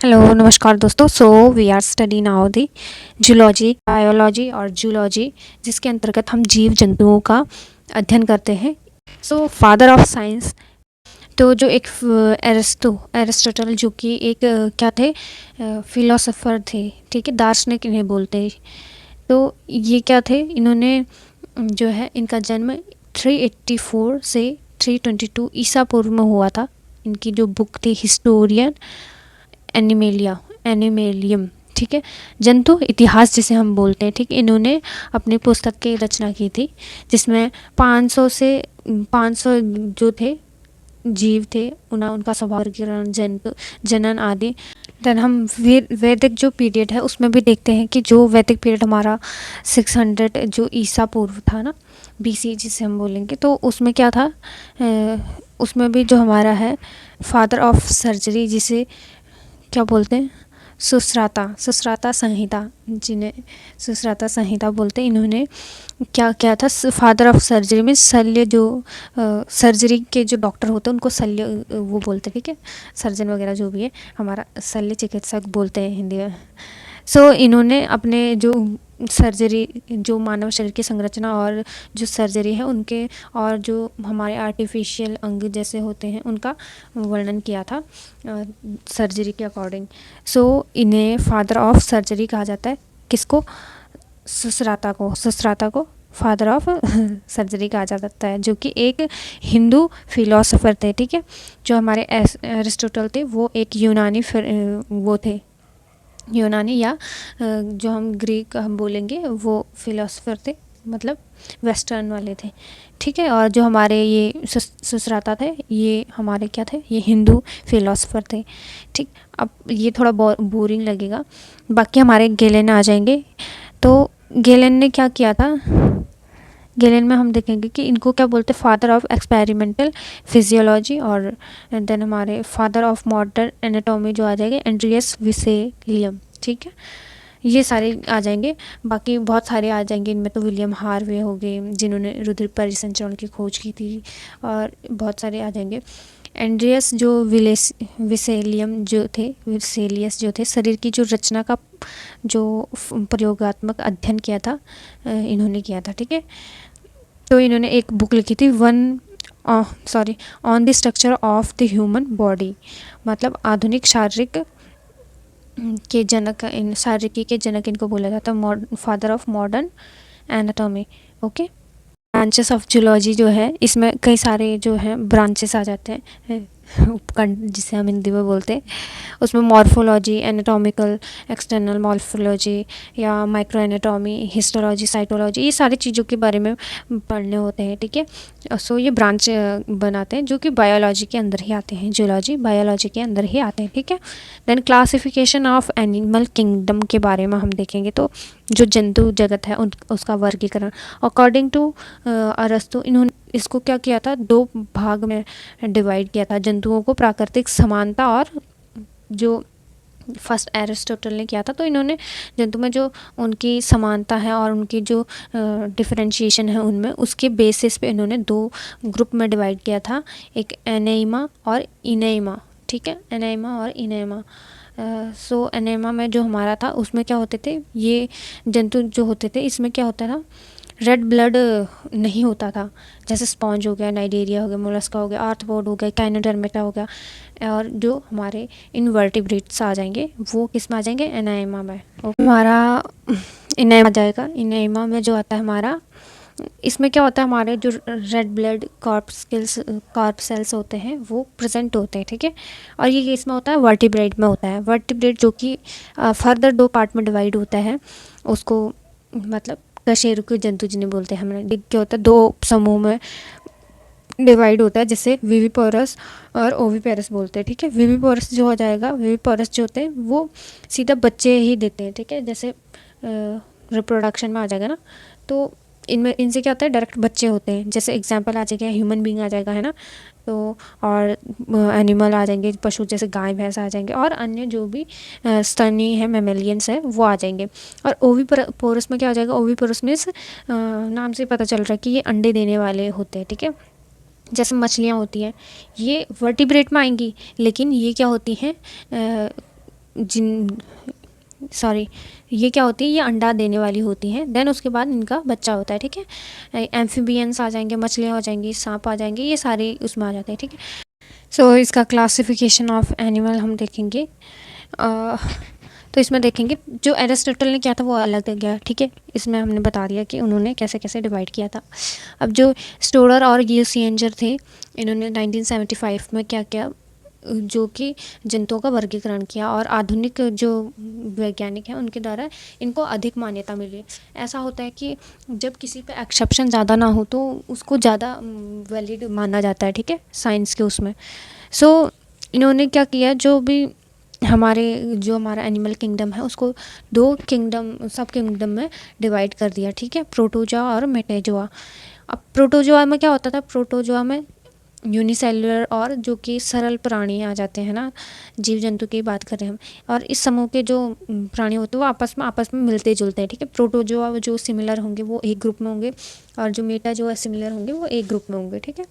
Hello नमस्कार दोस्तों। We are study now the zoology, biology और जूलॉजी, जिसके अंतर्गत हम जीव जंतुओं का अध्ययन करते हैं। फादर ऑफ साइंस, तो जो एक एरिस्टोटल, जो कि एक क्या थे, फिलोसोफर थे, ठीक है, दार्शनिक इन्हें बोलते हैं। तो ये क्या थे, इन्होंने जो है इनका जन्म 384 से 322 ईसा पूर्व में हुआ था। इनकी जो बुक थी हिस्टोरियन एनिमेलियम, ठीक है, जंतु इतिहास जिसे हम बोलते हैं, ठीक, इन्होंने अपनी पुस्तक की रचना की थी, जिसमें 500 जो थे जीव थे, उनका स्वभाव, वर्गीकरण, जंतु, जनन आदि। देन हम वैदिक जो पीरियड है उसमें भी देखते हैं कि जो वैदिक पीरियड हमारा 600 जो ईसा पूर्व था ना, BC जिसे हम बोलेंगे, तो उसमें क्या था, उसमें भी जो हमारा है फादर ऑफ सर्जरी, जिसे क्या बोलते हैं, सुश्राता संहिता, जिन्हें सुश्राता संहिता बोलते हैं, इन्होंने क्या किया था, फादर ऑफ सर्जरी में शल्य, जो सर्जरी के जो डॉक्टर होते हैं उनको शल्य वो बोलते हैं, ठीक है, सर्जन वगैरह जो भी है, हमारा शल्य चिकित्सक बोलते हैं हिंदी में। इन्होंने अपने जो सर्जरी, जो मानव शरीर की संरचना और जो सर्जरी है उनके, और जो हमारे आर्टिफिशियल अंग जैसे होते हैं उनका वर्णन किया था सर्जरी के अकॉर्डिंग। इन्हें फादर ऑफ सर्जरी कहा जाता है। किसको? सुश्राता को फादर ऑफ सर्जरी कहा जाता है, जो कि एक हिंदू फिलोसोफर थे, ठीक है। जो हमारे एरिस्टोटल थे वो एक यूनानी वो थे, यूनानी या जो हम ग्रीक हम बोलेंगे वो फिलोसोफर थे, मतलब वेस्टर्न वाले थे, ठीक है। और जो हमारे ये सुश्राता थे, ये हमारे क्या थे, ये हिंदू फिलोसोफर थे, ठीक। अब ये थोड़ा बोरिंग लगेगा, बाकी हमारे गेलेन आ जाएंगे। तो गेलेन ने क्या किया था, गेलेन में हम देखेंगे कि इनको क्या बोलते हैं, फादर ऑफ एक्सपेरिमेंटल फिजियोलॉजी, और देन हमारे फादर ऑफ मॉडर्न एनाटॉमी जो आ जाएंगे एंड्रियस विसेलियम, ठीक है। ये सारे आ जाएंगे, बाकी बहुत सारे आ जाएंगे। इनमें तो विलियम हार्वे हो गए, जिन्होंने रुधिर परिसंचरण की खोज की थी, और बहुत सारे आ जाएंगे। एंड्रियस जो विसेलियस जो थे, शरीर की जो रचना का जो प्रयोगात्मक अध्ययन किया था, इन्होंने किया था, ठीक है। तो इन्होंने एक बुक लिखी थी on the structure of the human body, मतलब आधुनिक शारीरिक के जनक, इन शारीरिकी के जनक इनको बोला जाता है, father of modern anatomy, okay. Branches of zoology जो है, इसमें कई सारे जो हैं ब्रांचेस आ जाते हैं, उपखंड जिसे हम हिंदी में बोलते हैं। उसमें मॉर्फोलॉजी, एनाटॉमिकल एक्सटर्नल मॉर्फोलॉजी, या माइक्रो एनाटॉमी, हिस्टोलॉजी, साइटोलॉजी, ये सारी चीज़ों के बारे में पढ़ने होते हैं, ठीक है। ये ब्रांच बनाते हैं, जो कि बायोलॉजी के अंदर ही आते हैं, जूलॉजी बायोलॉजी के अंदर ही आते हैं, ठीक है। Then classification of animal kingdom के बारे में हम देखेंगे, तो जो जंतु जगत है उसका वर्गीकरण अकॉर्डिंग टू अरस्तु, इन्होंने इसको क्या किया था, 2 भाग में डिवाइड किया था, जंतुओं को प्राकृतिक समानता, और जो फर्स्ट एरिस्टोटल ने किया था, तो इन्होंने जंतु में जो उनकी समानता है और उनकी जो डिफरेंशिएशन है उनमें, उसके बेसिस पे इन्होंने 2 ग्रुप में डिवाइड किया था, एक एनेमा और इनेमा, ठीक है, एनेमा और इनेमा। एनेमा में जो हमारा था उसमें क्या होते थे, ये जंतु जो होते थे, इसमें क्या होता था, रेड ब्लड नहीं होता था, जैसे स्पॉन्ज हो गया, नाइडेरिया हो गया, मोलस्का हो गया, आर्थ्रोपोड हो गया, काइनोडर्मेटा हो गया, और जो हमारे इनवर्टिब्रेट्स आ जाएंगे वो किस में आ जाएंगे, एनाइमा में। हमारा इनेमा आ जाएगा, इनेमा में जो आता है हमारा, इसमें क्या होता है, हमारे जो रेड ब्लड कॉर्प सेल्स होते हैं वो प्रेजेंट होते हैं, ठीक है। और ये इसमें होता है वर्टिब्रेट में होता है, वर्टिब्रेट जो कि फर्दर 2 पार्ट में डिवाइड होता है, उसको मतलब कशेरुकी जंतु जिन्हें बोलते हैं, हमने क्या होता है 2 समूह में डिवाइड होता है, जैसे विविपोरस और ओविपेरस बोलते हैं, ठीक है। विविपोरस जो हो जाएगा, विविपोरस जो होते हैं वो सीधा बच्चे ही देते हैं, ठीक है, जैसे रिप्रोडक्शन में आ जाएगा ना, तो इनमें इनसे क्या होता है, डायरेक्ट बच्चे होते हैं, जैसे एग्जांपल आ जाएगा ह्यूमन बींग आ जाएगा, है ना। तो और एनिमल आ जाएंगे, पशु जैसे गाय भैंस आ जाएंगे, और अन्य जो भी स्तनी है, मेमेलियंस है, वो आ जाएंगे। और ओविपोरस में क्या हो जाएगा, ओविपोरस में नाम से पता चल रहा है कि ये अंडे देने वाले होते हैं, ठीक है। जैसे मछलियाँ होती हैं, ये वर्टिब्रेट में आएंगी, लेकिन ये क्या होती हैं, जिन सॉरी ये क्या होती है, ये अंडा देने वाली होती हैं। देन उसके बाद इनका बच्चा होता है, ठीक है। एम्फीबियंस आ जाएंगे, मछलियाँ हो जाएंगी, सांप आ जाएंगे, ये सारे उसमें आ जाते हैं, ठीक है। सो इसका क्लासिफिकेशन ऑफ एनिमल हम देखेंगे। तो इसमें देखेंगे जो एरिस्टोटल ने किया था वो अलग दे गया, ठीक है। इसमें हमने बता दिया कि उन्होंने कैसे कैसे डिवाइड किया था। अब जो स्टोरर और गियोसिएंजर थे, इन्होंने 1975 में क्या किया, जो कि जंतुओं का वर्गीकरण किया, और आधुनिक जो वैज्ञानिक हैं उनके द्वारा इनको अधिक मान्यता मिली। ऐसा होता है कि जब किसी पे एक्सेप्शन ज़्यादा ना हो तो उसको ज़्यादा वैलिड माना जाता है, ठीक है, साइंस के उसमें। सो इन्होंने क्या किया, जो हमारा एनिमल किंगडम है उसको दो सब किंगडम में डिवाइड कर दिया, ठीक है, प्रोटोजोआ और मेटाजोआ। अब प्रोटोजोआ में क्या होता था, प्रोटोजोआ में यूनिसेलुलर और जो कि सरल प्राणी आ जाते हैं ना, जीव जंतु की बात कर रहे हैं हम। और इस समूह के जो प्राणी होते हैं वो आपस में मिलते जुलते हैं, ठीक है। प्रोटोजोआ जो सिमिलर होंगे वो एक ग्रुप में होंगे, और जो मेटाजोआ सिमिलर होंगे वो एक ग्रुप में होंगे, ठीक है।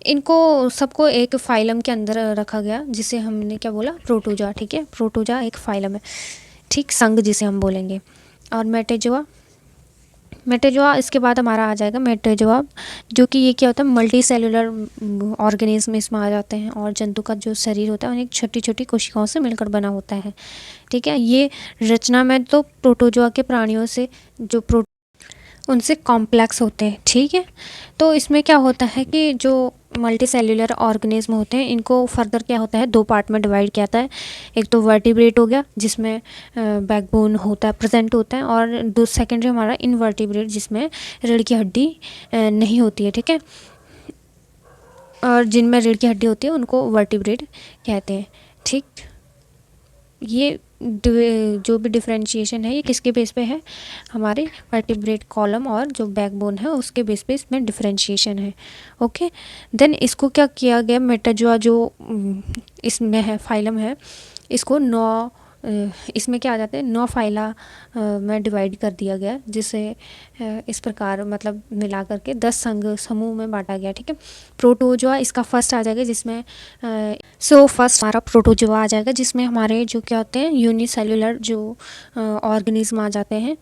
इनको सबको एक फाइलम के अंदर रखा गया, जिसे हमने क्या बोला, प्रोटोजोआ, ठीक है। प्रोटोजोआ एक फाइलम है, ठीक, संघ जिसे हम बोलेंगे। और मेटाजोआ इसके बाद हमारा आ जाएगा मेटाजोआ, जो कि ये क्या होता है, मल्टी सेलुलर ऑर्गेनिज्म इसमें आ जाते हैं, और जंतु का जो शरीर होता है अनेक छोटी छोटी कोशिकाओं से मिलकर बना होता है, ठीक है। ये रचना में तो प्रोटोजोआ के प्राणियों से जो उनसे कॉम्प्लेक्स होते हैं, ठीक है। तो इसमें क्या होता है कि जो मल्टी सेल्यूलर ऑर्गेनिज्म होते हैं इनको फर्दर क्या होता है, दो पार्ट में डिवाइड किया जाता है। एक तो वर्टिब्रेट हो गया जिसमें बैकबोन होता है, प्रेजेंट होता है, और दो सेकेंडरी हमारा इनवर्टिब्रेट जिसमें रीढ़ की हड्डी नहीं होती है, ठीक है। और जिनमें रीढ़ की हड्डी होती है उनको वर्टिब्रेट कहते हैं, ठीक। ये जो भी डिफरेंशिएशन है ये किसके बेस पे है, हमारे वर्टिब्रेट कॉलम और जो बैकबोन है उसके बेस पे इसमें डिफरेंशिएशन है, ओके। देन इसको क्या किया गया, मेटाजोआ जो इसमें है, फाइलम है, इसको इसमें क्या आ जाते हैं, 9 फाइला में डिवाइड कर दिया गया, जिसे इस प्रकार मतलब मिला करके 10 समूह में बांटा गया, ठीक है। प्रोटोजोआ इसका फर्स्ट आ जाएगा, जिसमें फर्स्ट हमारा प्रोटोजोआ आ जाएगा, जिसमें हमारे जो क्या होते हैं, यूनिसेल्युलर जो ऑर्गेनिज्म आ जाते हैं।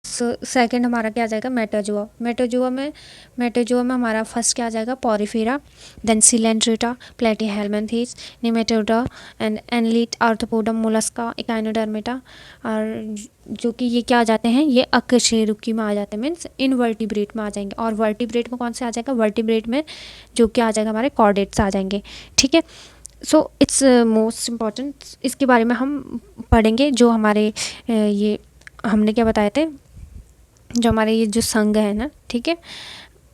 सेकंड हमारा क्या आ जाएगा, मेटाजोआ में हमारा फर्स्ट क्या आ जाएगा, Porifera, then Coelenterata, Platyhelminthes, Nematoda and Annelida, Arthropoda, Mollusca, Echinodermata. और जो कि ये क्या आ जाते हैं, ये अकशेरुकी में आ जाते हैं, मीन्स इनवर्टिब्रेट में आ जाएंगे। और वर्टिब्रेट में कौन से आ जाएगा, वर्टिब्रेट में जो क्या आ जाएगा, हमारे कॉर्डेट्स आ जाएंगे, ठीक है। सो इट्स मोस्ट इम्पॉर्टेंट, इसके बारे में हम पढ़ेंगे। जो हमारे ये हमने क्या बताए थे, जो हमारे ये जो संघ है ना, ठीक है,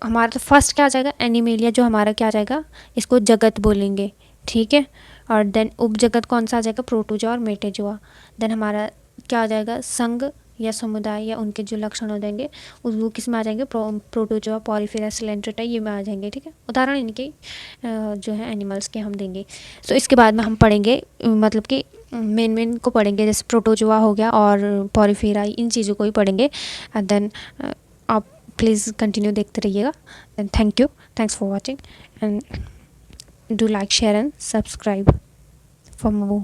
हमारा तो फर्स्ट क्या आ जाएगा, एनिमेलिया, जो हमारा क्या आ जाएगा, इसको जगत बोलेंगे, ठीक है। और देन उप जगत कौन सा आ जाएगा, प्रोटोजोआ और मेटाजोआ। देन हमारा क्या आ जाएगा, संघ या समुदाय या उनके जो लक्षण हो जाएंगे वो किस में आ जाएंगे, प्रोटोजोआ, पॉलीफेरा, सिलेंट्रेटा, ये में आ जाएंगे, ठीक है। उदाहरण इनके जो है एनिमल्स के हम देंगे। सो इसके बाद में हम पढ़ेंगे, मतलब कि मेन को पढ़ेंगे, जैसे प्रोटोजोआ हो गया और पॉलीफेरा, इन चीज़ों को ही पढ़ेंगे। एंड देन आप प्लीज़ कंटिन्यू देखते रहिएगा। And thanks for watching, and do like, share and subscribe for more.